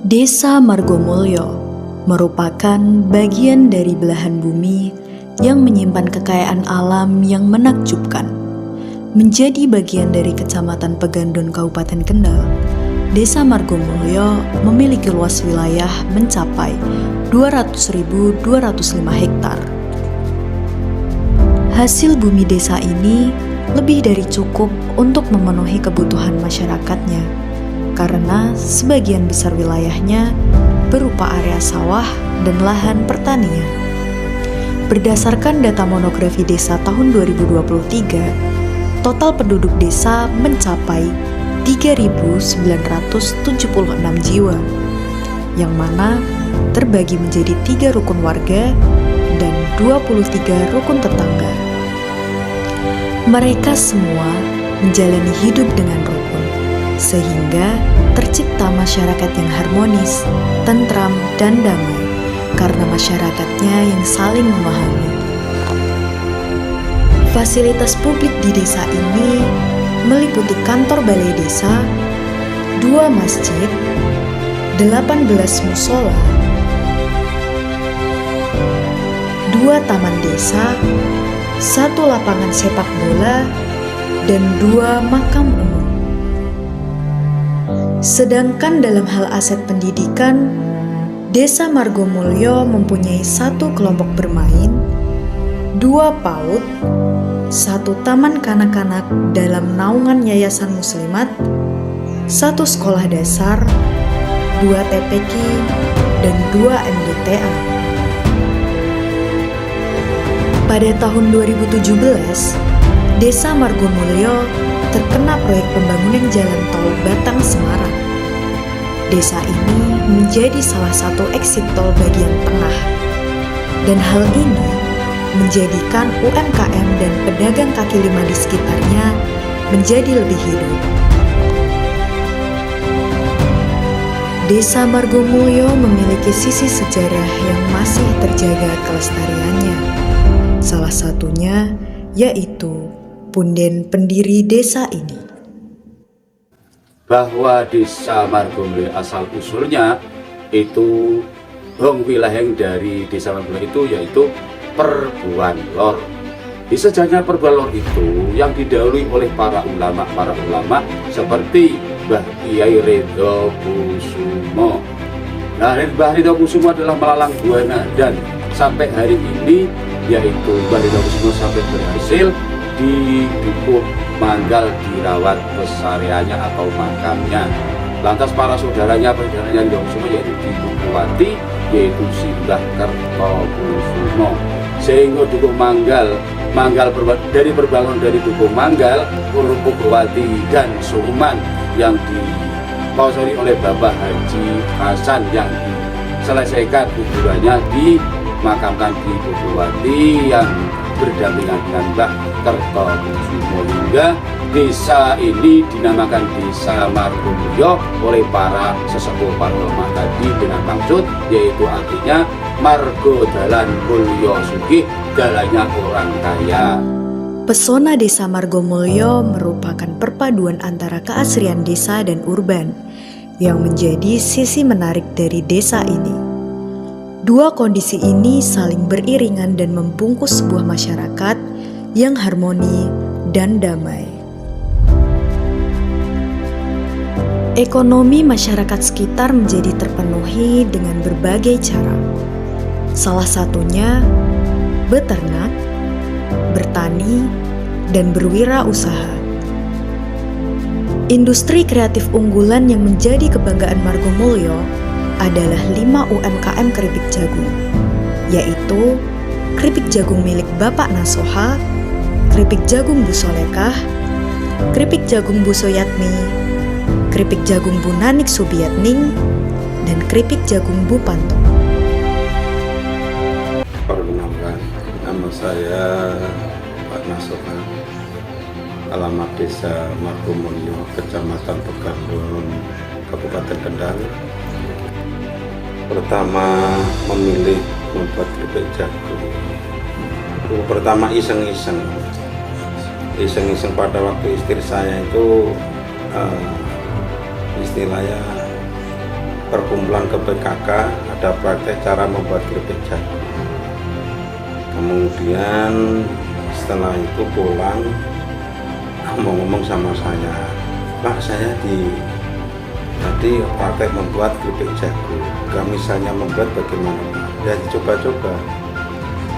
Desa Margomulyo merupakan bagian dari belahan bumi yang menyimpan kekayaan alam yang menakjubkan. Menjadi bagian dari Kecamatan Pegandon Kabupaten Kendal, Desa Margomulyo memiliki luas wilayah mencapai 200.205 hektar. Hasil bumi desa ini lebih dari cukup untuk memenuhi kebutuhan masyarakatnya, karena sebagian besar wilayahnya berupa area sawah dan lahan pertanian. Berdasarkan data monografi desa tahun 2023, total penduduk desa mencapai 3.976 jiwa, yang mana terbagi menjadi 3 rukun warga dan 23 rukun tetangga. Mereka semua menjalani hidup dengan rukun, sehingga tercipta masyarakat yang harmonis, tentram, dan damai karena masyarakatnya yang saling memahami. Fasilitas publik di desa ini meliputi kantor balai desa, 2 masjid, 18 musola, 2 taman desa, 1 lapangan sepak bola, dan 2 makam umum. Sedangkan dalam hal aset pendidikan, Desa Margomulyo mempunyai 1 kelompok bermain, 2 PAUD, 1 taman kanak-kanak dalam naungan Yayasan Muslimat, 1 sekolah dasar, 2 TPQ, dan 2 MDTA. Pada tahun 2017, Desa Margomulyo terkena proyek pembangunan jalan tol Batang-Semarang. Desa ini menjadi salah satu eksit tol bagian tengah, dan hal ini menjadikan UMKM dan pedagang kaki lima di sekitarnya menjadi lebih hidup. Desa Margomulyo memiliki sisi sejarah yang masih terjaga kelestariannya. Salah satunya yaitu punden pendiri desa ini. Bahwa Desa Margomulyo asal usulnya itu wilayah dari Desa Margomulyo itu yaitu Perbuan Lor. Di sejarahnya Perbuan Lor itu yang didahului oleh para ulama seperti Mbah Kyai Ridho Kusumo. Nah, Mbah Ridho Kusumo adalah melalang buana, dan sampai hari ini yaitu Mbah Ridho Kusumo sampai berhasil di Dukuh Manggal dirawat kesariannya atau makamnya. Lantas para saudaranya Ridho Kusumo yaitu di Dukuhwati, yaitu Simbah Kertokusumo, sehingga Dukuh Manggal dari berbangun dari Dukuh Manggal, Kurupukwati, dan Suruman yang dipasari oleh Bapak Haji Hasan yang diselesaikan kuburannya dimakamkan di Dukuhwati yang berdampingan dengan Mbah Kertokusumo, hingga desa ini dinamakan Desa Margomulyo oleh para sesepuh para ulama tadi dengan maksud yaitu artinya Margo Dalan Mulyo Sugih, dalannya orang kaya. Pesona Desa Margomulyo merupakan perpaduan antara keasrian desa dan urban yang menjadi sisi menarik dari desa ini. Dua kondisi ini saling beriringan dan membungkus sebuah masyarakat yang harmoni dan damai. Ekonomi masyarakat sekitar menjadi terpenuhi dengan berbagai cara. Salah satunya beternak, bertani, dan berwirausaha. Industri kreatif unggulan yang menjadi kebanggaan Margomulyo adalah 5 UMKM keripik jagung, yaitu keripik jagung milik Bapak Nasoha, keripik jagung Bu Solekah, keripik jagung Bu Soyatmi, keripik jagung Bu Nanik Subiatning, dan keripik jagung Bu Panto. Perkenalkan, nama saya Pak Nasoha, alamat Desa Margomulyo, Kecamatan Pegandon, Kabupaten Kendal. Pertama memilih membuat keripik jagung, pertama iseng-iseng pada waktu istri saya itu istilahnya perkumpulan ke PKK ada praktek cara membuat keripik jagung. Kemudian setelah itu pulang ngomong sama saya, Pak, saya tadi praktek membuat keripik jagung. Kalau misalnya membuat bagaimana? Ya dicoba-coba.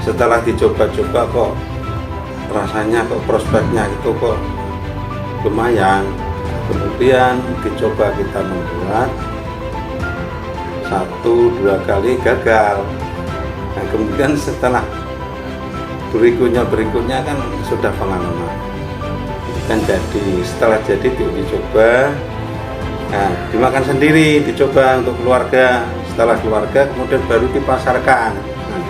Setelah dicoba-coba kok rasanya kok prospeknya itu kok lumayan. Kemudian dicoba kita membuat 1-2 kali gagal. Nah, kemudian setelah berikutnya kan sudah pengalaman. Kan jadi setelah jadi dicoba, nah, dimakan sendiri, dicoba untuk keluarga. Setelah keluarga kemudian baru dipasarkan. Nah,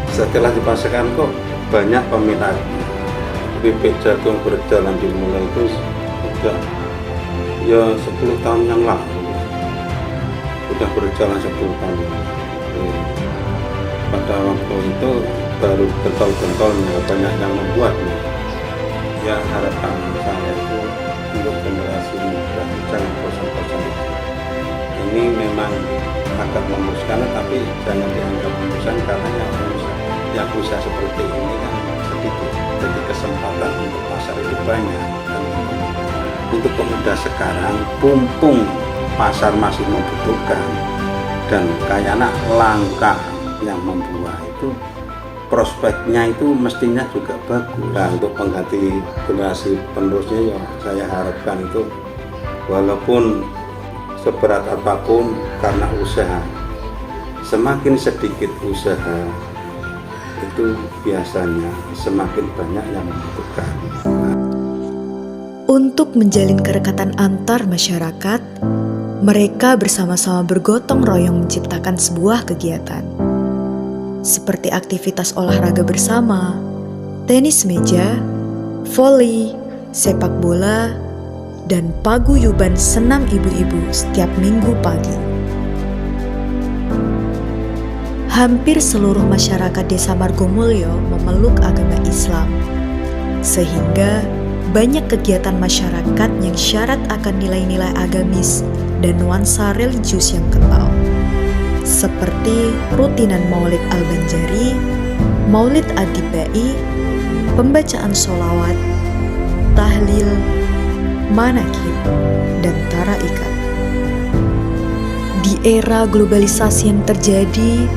setelah dipasarkan kok banyak peminat. Keripik jagung berjalan dimulai itu sudah ya 10 tahun yang lalu. Sudah berjalan 10 tahun. Pada waktu itu baru getol-getolnya banyak yang membuatnya. Ya harapan saya itu untuk generasi muda jangan bosan-bosan. Ini memang agak memuaskan, tapi jangan dianggap memuaskan karena yang usaha seperti ini kan sedikit. Jadi kesempatan untuk pasar itu banyak. Dan untuk pemuda sekarang pumpung pasar masih membutuhkan dan kayaknya langka yang membuat itu, prospeknya itu mestinya juga bagus. Nah, untuk pengganti generasi penerusnya ya saya harapkan itu walaupun seberat apapun karena usaha, semakin sedikit usaha itu biasanya semakin banyak yang membutuhkan. Untuk menjalin kerekatan antar masyarakat, mereka bersama-sama bergotong royong menciptakan sebuah kegiatan. Seperti aktivitas olahraga bersama, tenis meja, voli, sepak bola, dan paguyuban senam ibu-ibu setiap minggu pagi. Hampir seluruh masyarakat Desa Margomulyo memeluk agama Islam, sehingga banyak kegiatan masyarakat yang syarat akan nilai-nilai agamis dan nuansa religius yang kental, seperti rutinan Maulid Al-Banjari, Maulid Ad-Dibai, pembacaan sholawat, tahlil, manakib, dan taraikat. Di era globalisasi yang terjadi,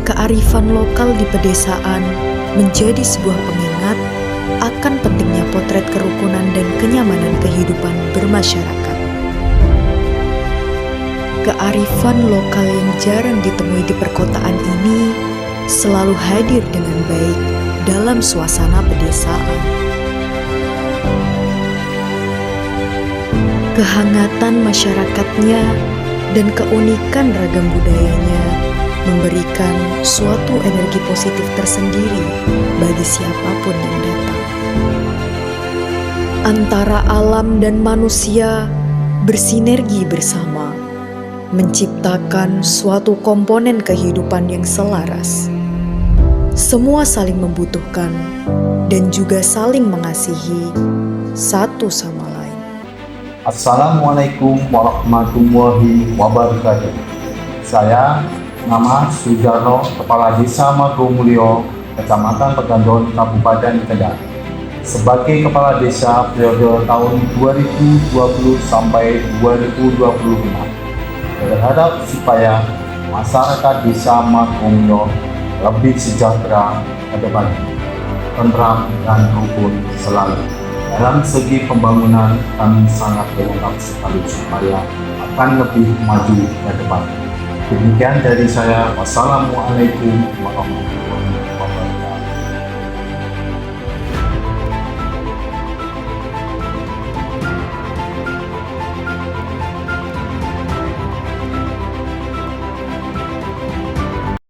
kearifan lokal di pedesaan menjadi sebuah pengingat akan pentingnya potret kerukunan dan kenyamanan kehidupan bermasyarakat. Kearifan lokal yang jarang ditemui di perkotaan ini selalu hadir dengan baik dalam suasana pedesaan. Kehangatan masyarakatnya dan keunikan ragam budayanya memberikan suatu energi positif tersendiri bagi siapapun yang datang. Antara alam dan manusia bersinergi bersama, menciptakan suatu komponen kehidupan yang selaras. Semua saling membutuhkan dan juga saling mengasihi satu sama lain. Assalamualaikum warahmatullahi wabarakatuh. Saya nama Sujarno, Kepala Desa Margomulyo, Kecamatan Pegandon, Kabupaten Kendal. Sebagai Kepala Desa periode tahun 2020 sampai 2025, berharap supaya masyarakat Desa Margomulyo lebih sejahtera ke depan, tentram dan rukun selalu. Dalam segi pembangunan kami sangat berharap sekali supaya akan lebih maju ke depan. Demikian dari saya. Wassalamualaikum warahmatullahi wabarakatuh.